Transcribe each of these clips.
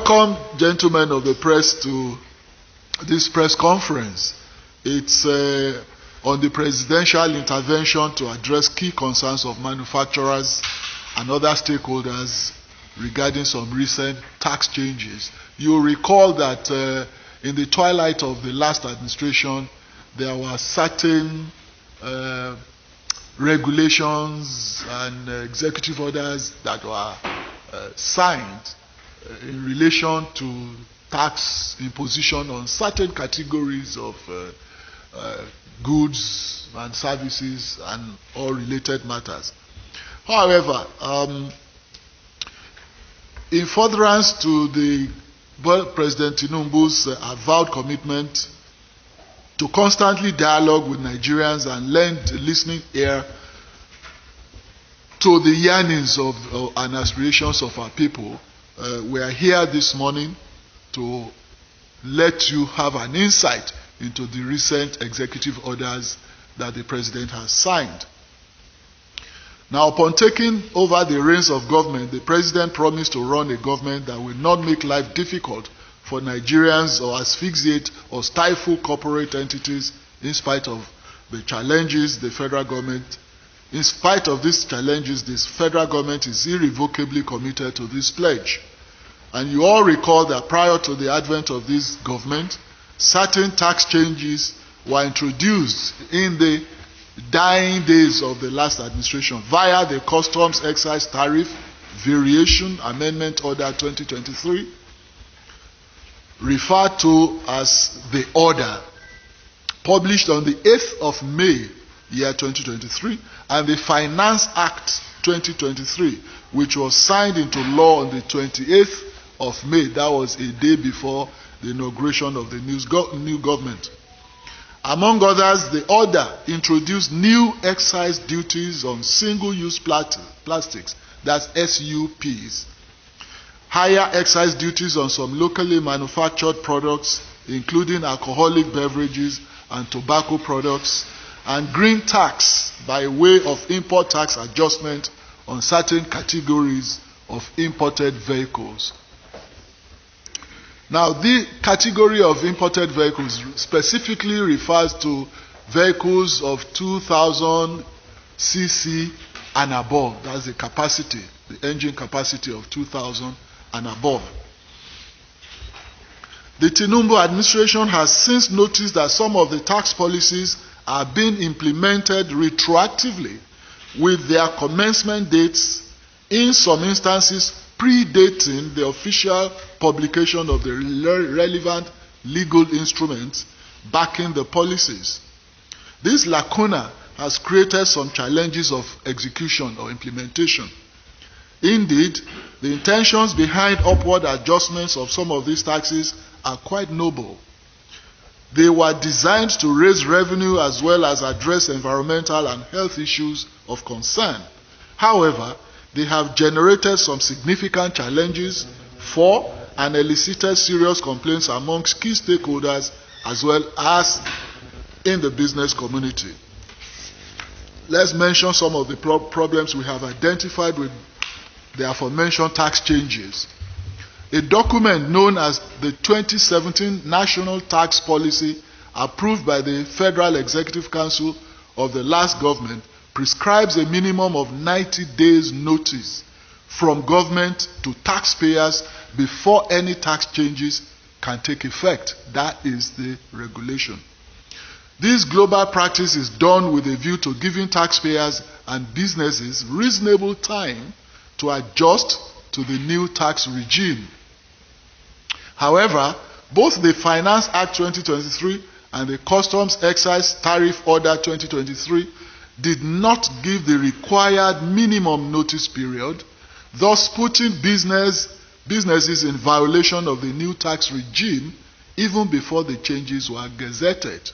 welcome, gentlemen of the press, to this press conference. It's on the presidential intervention to address key concerns of manufacturers and other stakeholders regarding some recent tax changes. You'll recall that in the twilight of the last administration, there were certain regulations and executive orders that were signed in relation to tax imposition on certain categories of goods and services and all related matters. However, in furtherance to the President Tinubu's avowed commitment to constantly dialogue with Nigerians and lend a listening ear to the yearnings of and aspirations of our people, we are here this morning to let you have an insight into the recent executive orders that the President has signed. Now, upon taking over the reins of government, the President promised to run a government that will not make life difficult for Nigerians or asphyxiate or stifle corporate entities in spite of the challenges the federal government. In spite of these challenges, this federal government is irrevocably committed to this pledge. And you all recall that prior to the advent of this government, certain tax changes were introduced in the dying days of the last administration via the Customs Excise Tariff Variation Amendment Order 2023, referred to as the order, published on the 8th of May, year 2023, and the Finance Act 2023, which was signed into law on the 28th of May. That was a day before the inauguration of the new government. Among others, the order introduced new excise duties on single-use plastics, that's SUPs, higher excise duties on some locally manufactured products, including alcoholic beverages and tobacco products, and green tax by way of import tax adjustment on certain categories of imported vehicles. Now, the category of imported vehicles specifically refers to vehicles of 2,000 cc and above. That's the capacity, the engine capacity of 2,000 and above. The Tinubu administration has since noticed that some of the tax policies are being implemented retroactively with their commencement dates, in some instances predating the official publication of the relevant legal instruments backing the policies. This lacuna has created some challenges of execution or implementation. Indeed, the intentions behind upward adjustments of some of these taxes are quite noble. They were designed to raise revenue as well as address environmental and health issues of concern. However, they have generated some significant challenges for and elicited serious complaints amongst key stakeholders as well as in the business community. Let's mention some of the problems we have identified with the aforementioned tax changes. A document known as the 2017 National Tax Policy, approved by the Federal Executive Council of the last government, prescribes a minimum of 90 days notice from government to taxpayers before any tax changes can take effect. That is the regulation. This global practice is done with a view to giving taxpayers and businesses reasonable time to adjust to the new tax regime. However, both the Finance Act 2023 and the Customs Excise Tariff Order 2023 did not give the required minimum notice period, thus putting businesses in violation of the new tax regime even before the changes were gazetted.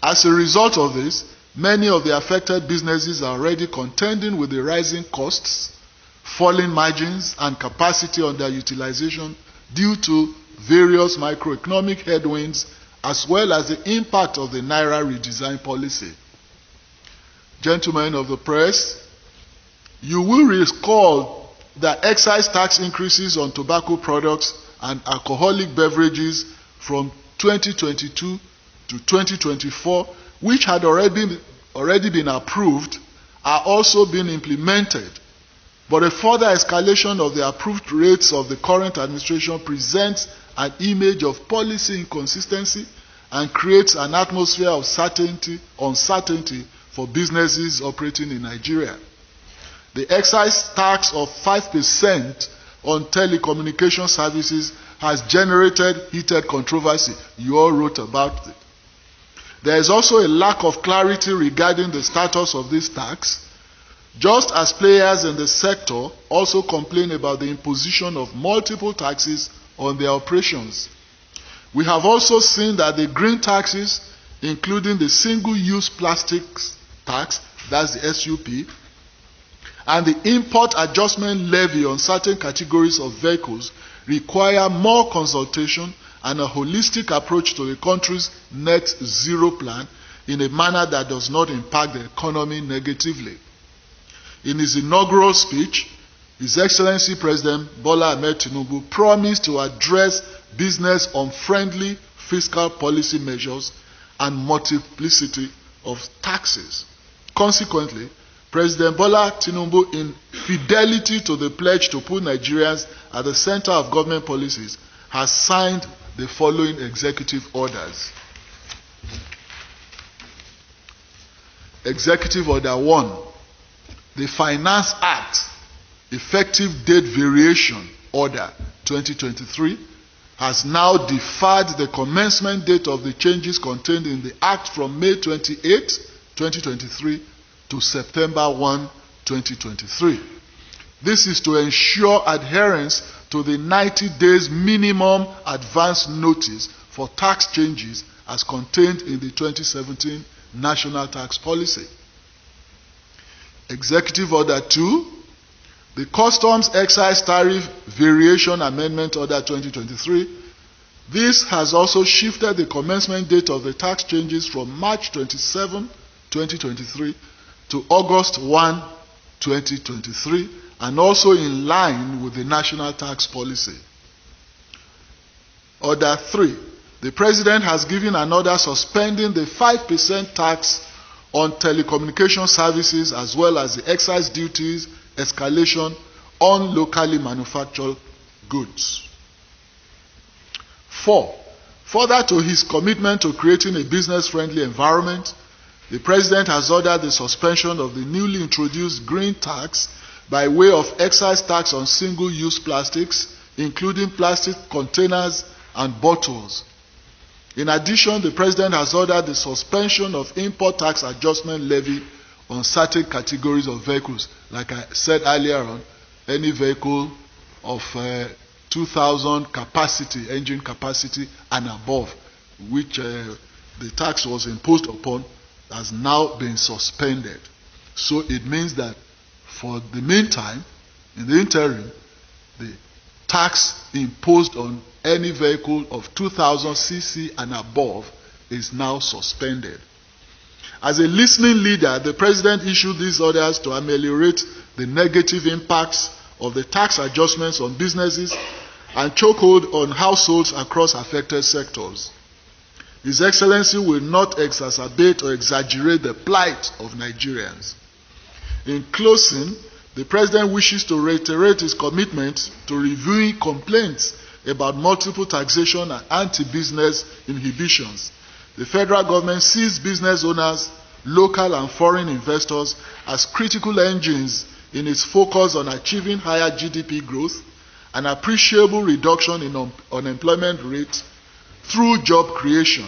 As a result of this, many of the affected businesses are already contending with the rising costs, falling margins, and capacity underutilization due to various microeconomic headwinds, as well as the impact of the Naira redesign policy. Gentlemen of the press, you will recall that excise tax increases on tobacco products and alcoholic beverages from 2022 to 2024, which had already been approved, are also being implemented. But a further escalation of the approved rates of the current administration presents an image of policy inconsistency and creates an atmosphere of uncertainty for businesses operating in Nigeria. The excise tax of 5% on telecommunication services has generated heated controversy. You all wrote about it. There is also a lack of clarity regarding the status of this tax, just as players in the sector also complain about the imposition of multiple taxes on their operations. We have also seen that the green taxes, including the single-use plastics tax, that's the SUP, and the import adjustment levy on certain categories of vehicles require more consultation and a holistic approach to the country's net zero plan in a manner that does not impact the economy negatively. In his inaugural speech, His Excellency President Bola Ahmed Tinubu promised to address business-unfriendly fiscal policy measures and multiplicity of taxes. Consequently, President Bola Tinubu, in fidelity to the pledge to put Nigerians at the center of government policies, has signed the following executive orders. Executive Order 1, the Finance Act, Effective Date Variation Order 2023, has now deferred the commencement date of the changes contained in the Act from May 28, 2023 to September 1, 2023. This is to ensure adherence to the 90 days minimum advance notice for tax changes as contained in the 2017 National Tax Policy. Executive Order 2, the Customs Excise Tariff Variation Amendment Order 2023. This has also shifted the commencement date of the tax changes from March 27, 2023 to August 1, 2023, and also in line with the National Tax Policy. Order 3. The President has given an order suspending the 5% tax on telecommunication services as well as the excise duties escalation on locally manufactured goods. 4. Further to his commitment to creating a business-friendly environment, the President has ordered the suspension of the newly introduced green tax by way of excise tax on single-use plastics, including plastic containers and bottles. In addition, the President has ordered the suspension of import tax adjustment levy on certain categories of vehicles. Like I said earlier on, any vehicle of 2,000 capacity, engine capacity and above, which the tax was imposed upon, has now been suspended. So it means that for the meantime, in the interim, the tax imposed on any vehicle of 2,000 cc and above is now suspended. As a listening leader, the President issued these orders to ameliorate the negative impacts of the tax adjustments on businesses and chokehold on households across affected sectors. His Excellency will not exacerbate or exaggerate the plight of Nigerians. In closing, the President wishes to reiterate his commitment to reviewing complaints about multiple taxation and anti-business inhibitions. The federal government sees business owners, local and foreign investors as critical engines in its focus on achieving higher GDP growth, an appreciable reduction in unemployment rate through job creation.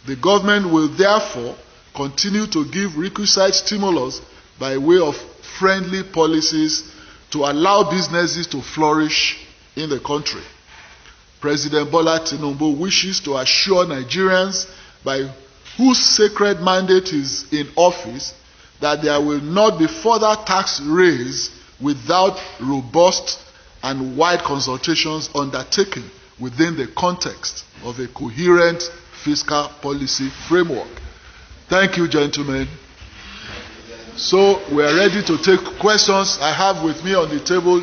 The government will therefore continue to give requisite stimulus by way of friendly policies to allow businesses to flourish in the country. President Bola Tinubu wishes to assure Nigerians, by whose sacred mandate is in office, that there will not be further tax raise without robust and wide consultations undertaken within the context of a coherent fiscal policy framework. Thank you, gentlemen. So we are ready to take questions. I have with me on the table